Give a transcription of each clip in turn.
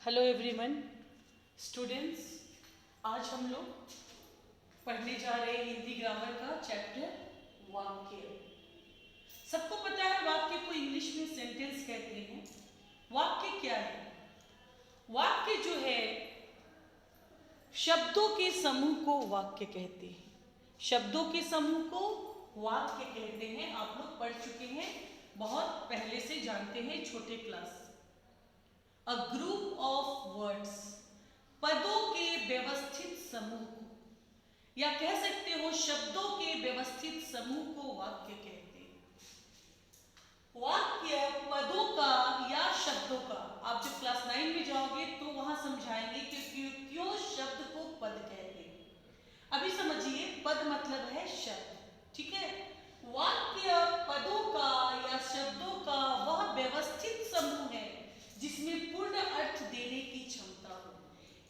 Hello everyone students, आज हम लोग पढ़ने जा रहे हैं हिंदी ग्रामर का चैप्टर वाक्य। सबको पता है वाक्य को इंग्लिश में सेंटेंस कहते हैं। वाक्य क्या है? वाक्य जो है शब्दों के समूह को वाक्य कहते हैं। शब्दों के समूह को वाक्य कहते हैं। आप लोग पढ़ चुके हैं, बहुत पहले से जानते हैं, छोटे class. A group of words, पदों के व्यवस्थित समूह को, या कह सकते हो शब्दों के व्यवस्थित समूह को वाक्य कहते हैं। वाक्य पदों का या शब्दों का, आप जब क्लास 9 में जाओगे तो वहां समझाएंगे कि क्यों शब्द को पद कहते हैं। अभी समझिए, पद मतलब है शब्द, ठीक है। वाक्य पदों का या शब्दों का वह व्यवस्थित समूह है जिसमें पूर्ण अर्थ देने की क्षमता हो।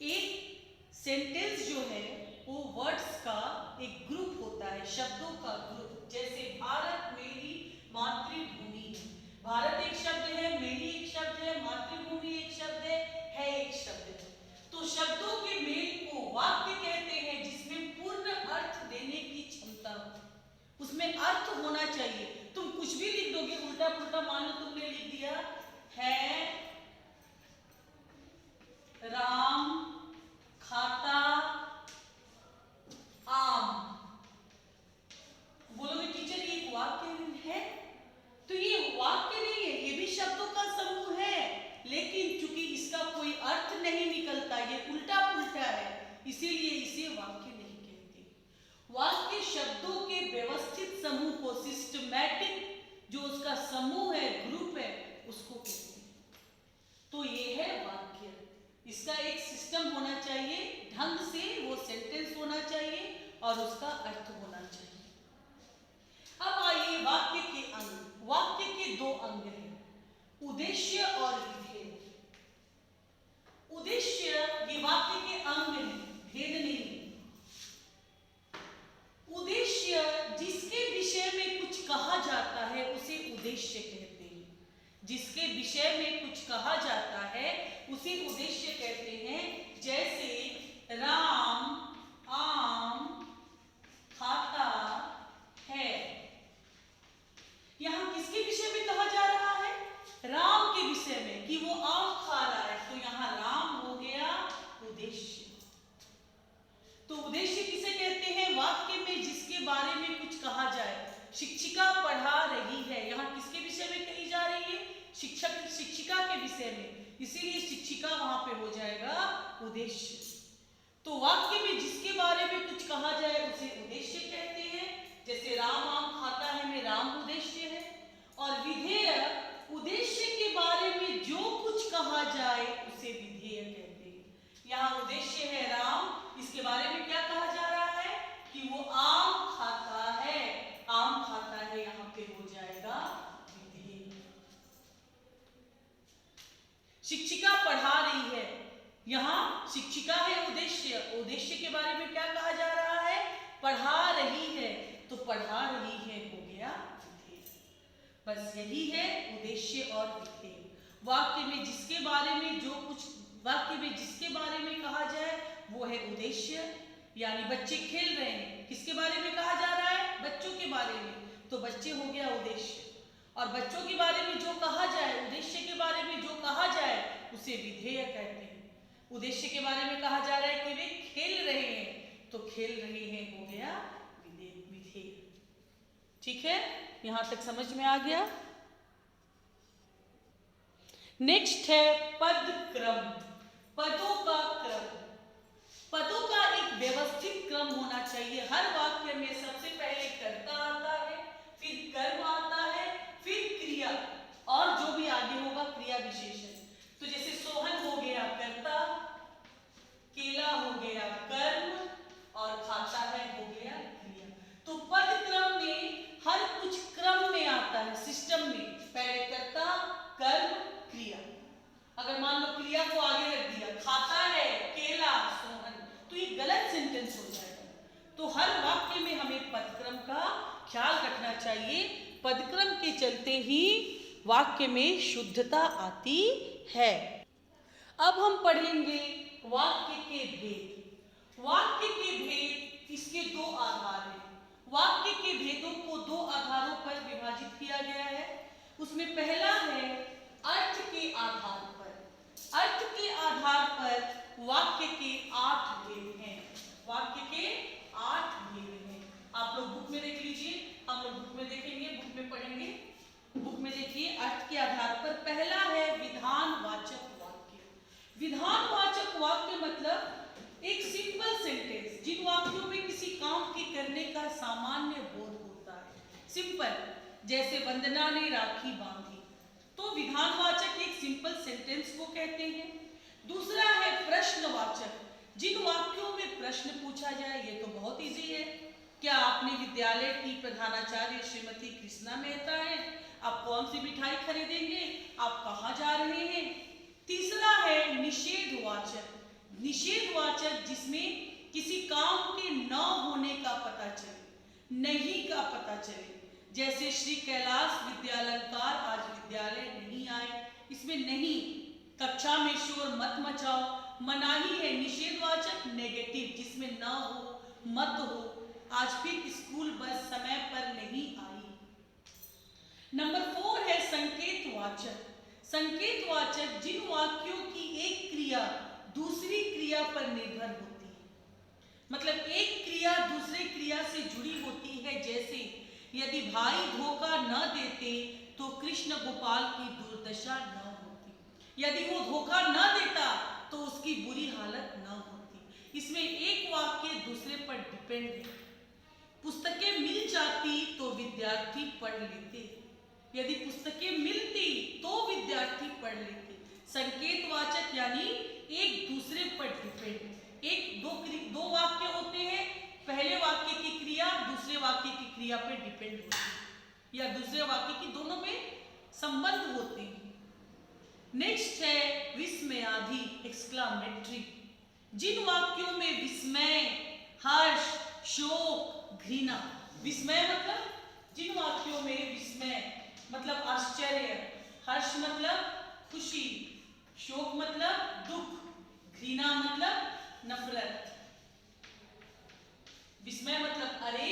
एक सेंटेंस जो है वो वर्ड्स का एक ग्रुप होता है, शब्दों का ग्रुप। जैसे भारत मेरी मातृभूमि है। भारत एक शब्द है, मेरी एक शब्द है, मातृभूमि एक शब्द है एक शब्द है। तो शब्दों के मेल को वाक्य कहते हैं जिसमें पूर्ण अर्थ देने की क्षमता हो। उसमें अर्थ होना चाहिए। तुम कुछ भी लिख दोगे उल्टा पुल्टा, मान लो तुमने लिख दिया है राम खाता आम, बोलोगे टीचर ये एक वाक्य है? तो ये वाक्य नहीं है, ये भी शब्दों का समूह है, लेकिन चूंकि इसका कोई अर्थ नहीं निकलता, ये उल्टा पुल्टा है, इसीलिए इसे वाक्य नहीं कहते। वाक्य शब्दों के व्यवस्थित समूह को, सिस्टमैटिक जो उसका समूह है, ग्रुप है, उसको कहते हैं। तो ये है वाक्य। इसका एक सिस्टम होना चाहिए, ढंग से वो सेंटेंस होना चाहिए और उसका अर्थ होना चाहिए। अब आइए वाक्य के अंग। वाक्य के दो अंग हैं, उद्देश्य और विधेय। उद्देश्य ये वाक्य के अंग हैं, भेद नहीं है। उद्देश्य जिसके विषय में कुछ कहा जाता है उसे उद्देश्य कहते हैं। जिसके विषय में कुछ कहा जाता है उसे उद्देश्य कहते हैं। जैसे राम आम खाता है। यहां किसके विषय में कहा जा रहा है? राम के विषय में, कि वो आम खा रहा है, तो यहां राम हो गया उद्देश्य। तो उद्देश्य किसे कहते हैं? वाक्य में जिसके बारे में कुछ कहा जाए। शिक्षिका पढ़ा रही है, यहां किसके विषय में कही जा रही है? शिक्षक शिक्षिका के विषय में, इसीलिए शिक्षिका वहां पे हो जाएगा उद्देश्य। तो वाक्य में जिसके बारे में कुछ कहा जाए उसे उद्देश्य कहते हैं। जैसे राम आम खाता है में राम उद्देश्य है। और विधेय उद्देश्य के बारे में जो कुछ कहा जाए उसे विधेय कहते हैं। यहाँ उद्देश्य है राम, इसके बारे में क्या कहा जा रहा है? कि वो आम खाता है, आम खाता है, यहाँ पे हो जाएगा विधेय। शिक्षिका पढ़ा रही है, यहाँ शिक्षिका है उद्देश्य, उद्देश्य के बारे में क्या कहा जा रहा है? पढ़ा रही है, तो पढ़ा रही है हो गया विधेय। बस यही है उद्देश्य और विधेय। वाक्य में जिसके बारे में जो कुछ, वाक्य में जिसके बारे में कहा जाए वो है उद्देश्य। यानी बच्चे खेल रहे हैं, किसके बारे में कहा जा रहा है? बच्चों के बारे में, तो बच्चे हो गया उद्देश्य। और बच्चों के बारे में जो कहा जाए, उद्देश्य के बारे में जो कहा जाए उसे विधेय कहते हैं। उद्देश्य के बारे में कहा जा रहा है कि वे खेल रहे हैं, तो खेल रहे हैं हो गया विधेय। ठीक है, यहां तक समझ में आ गया? नेक्स्ट है पद क्रम, पदों का क्रम। पदों का एक व्यवस्थित क्रम होना चाहिए। हर वाक्य में सबसे पहले कर्ता आता है, फिर कर्म आता है, फिर क्रिया, और जो भी आगे होगा क्रिया विशेषण। तो जैसे सोहन हो गया कर्ता, केला हो गया कर्म, और खाता है हो गया क्रिया। तो पद क्रम में हर कुछ क्रम में आता है, सिस्टम में। पहले कर्ता, कर्म, क्रिया। अगर मान लो क्रिया को आगे रख दिया, खाता है केला सोहन, तो ये गलत सेंटेंस हो जाएगा। तो हर वाक्य में हमें पदक्रम का ख्याल रखना चाहिए। पदक्रम के चलते ही वाक्य में शुद्धता आती है। अब हम पढ़ेंगे वाक्य के भेद। वाक्य के भेद, इसके दो आधार हैं। वाक्य के भेदों को दो आधारों पर विभाजित किया गया है। उसमें पहला है अर्थ के आधार पर। अर्थ के आधार पर वाक्य के 8 भेद हैं। वाक्य के 8 भेद हैं। आप लोग बुक में देख लीजिए, हम लोग बुक में देखेंगे, बुक में पढ़ेंगे। बुक में देखिए, अर्थ के आधार पर पहला है विधानवाचक वाक्य। विधानवाचक वाक्य मतलब एक सिंपल सेंटेंस, जिन वाक्यों में किसी काम के करने का सामान्य बोध होता है। सिंपल, जैसे वंदना ने राखी बांधी, तो विधानवाचक एक सिंपल सेंटेंस को कहते हैं। दूसरा है प्रश्नवाचक, जिन वाक्यों में प्रश्न पूछा जाए। ये तो बहुत इजी है। क्या आपने विद्यालय की प्रधानाचार्य श्रीमती कृष्णा मेहता है, आप कौन सी मिठाई खरीदेंगे, आप कहाँ जा रहे हैं। तीसरा है निषेधवाचक। निषेधवाचक जिसमें किसी काम के न होने का पता चले, नहीं का पता चले। जैसे श्री कैलाश विद्यालंकार आज विद्यालय नहीं आए, इसमें नहीं, कक्षा में शोर मत मचाओ, मनाही है। निषेधवाचक नेगेटिव, जिसमें न हो, मत हो। आज फिर स्कूल बस समय पर नहीं आई। नंबर 4 है संकेतवाचक। संकेतवाचक जिन वाक्यों की एक क्रिया दूसरी क्रिया पर निर्भर होती है, मतलब एक क्रिया दूसरे क्रिया से जुड़ी होती है। जैसे यदि भाई धोखा न देते तो कृष्ण गोपाल की दुर्दशा न होती। यदि वो धोखा न देता तो उसकी बुरी हालत न होती। इसमें एक वाक्य दूसरे पर डिपेंड है। पुस्तकें मिल जाती तो विद्यार्थी पढ़ लेते, यदि पुस्तकें मिलती तो विद्यार्थी पढ़ लेते। संकेतवाचक यानी एक दूसरे पर डिपेंड। एक दो वाक्य होते हैं, पहले वाक्य की क्रिया दूसरे वाक्य की क्रिया पर डिपेंड होती है, या दूसरे वाक्य की दोनों में संबंध होते हैं। नेक्स्ट है विस्मयादि, एक्सक्लामेटरी। जिन वाक्यों में विस्मय, हर्ष, शोक, घृणा। विस्मय मतलब जिन वाक्यों में विस्मय मतलब आश्चर्य, हर्ष मतलब खुशी, शोक मतलब दुख, घृणा मतलब नफरत। विस्मय मतलब अरे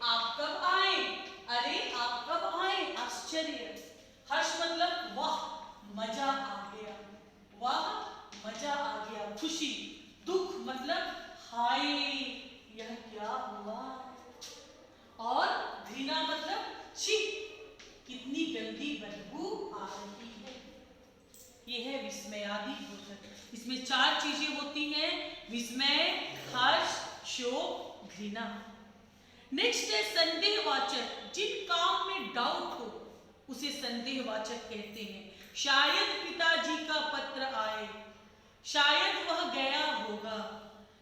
आप कब आए, अरे आप कब आए, आश्चर्य। हर्ष मतलब वाह मजा आ गया, वाह मजा आ गया, खुशी। दुख मतलब हाय यह क्या हुआ। और घृणा मतलब छी कितनी गंदी बदबू आ रही है। यह है विस्मयादि बोधक। इसमें 4 चीजें होती हैं, विस्मय, हर्ष, शोक, घृणा। नेक्स्ट है संदेहवाचक। जिन काम में डाउट हो उसे संदेहवाचक कहते हैं। शायद पिताजी का पत्र आए, शायद वह गया होगा,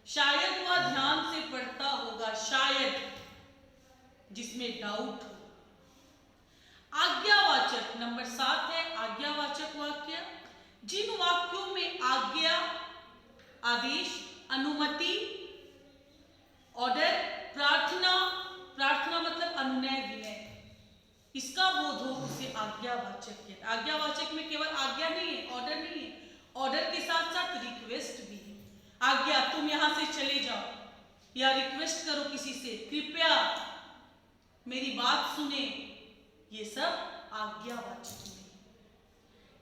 शायद वह ध्यान से पढ़ता होगा। शायद जिसमें डाउट हो। आज्ञावाचक नंबर 7 है आज्ञावाचक वाक्य। जिन वाक्यों में आज्ञा, आदेश, अनुमति, ऑर्डर, प्रार्थना, प्रार्थना मतलब अनुनय विनय, इसका बोध हो उसे आज्ञावाचक कहते हैं। आज्ञावाचक में केवल आज्ञा नहीं है, ऑर्डर नहीं है, ऑर्डर के साथ साथ रिक्वेस्ट भी है। आज्ञा तुम यहां से चले जाओ, या रिक्वेस्ट करो किसी से कृपया मेरी बात सुने, ये सब आज्ञावाचक में।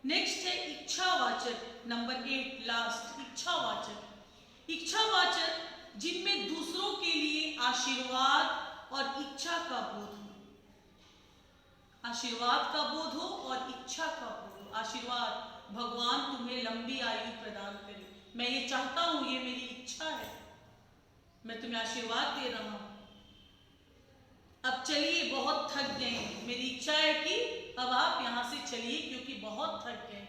नेक्स्ट है इच्छावाचक नंबर 8 लास्ट, इच्छावाचक। इच्छावाचक जिनमें दूसरों के लिए आशीर्वाद और इच्छा का बोध हो, आशीर्वाद का बोध हो और इच्छा का बोध हो। आशीर्वाद भगवान तुम्हें लंबी आयु प्रदान करे, मैं ये चाहता हूं, ये मेरी इच्छा है, मैं तुम्हें आशीर्वाद दे रहा हूं। अब चलिए बहुत थक गए, मेरी इच्छा है कि अब आप यहां से चलिए क्योंकि बहुत थक गए।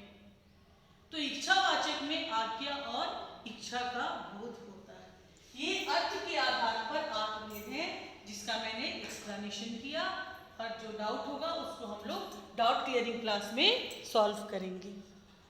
तो इच्छावाचक में आज्ञा और इच्छा का बोध होता है। ये अर्थ के आधार पर 8 भेद हैं जिसका मैंने एक्सप्लेनेशन किया, और जो डाउट होगा उसको हम लोग डाउट क्लियरिंग क्लास में सॉल्व करेंगे।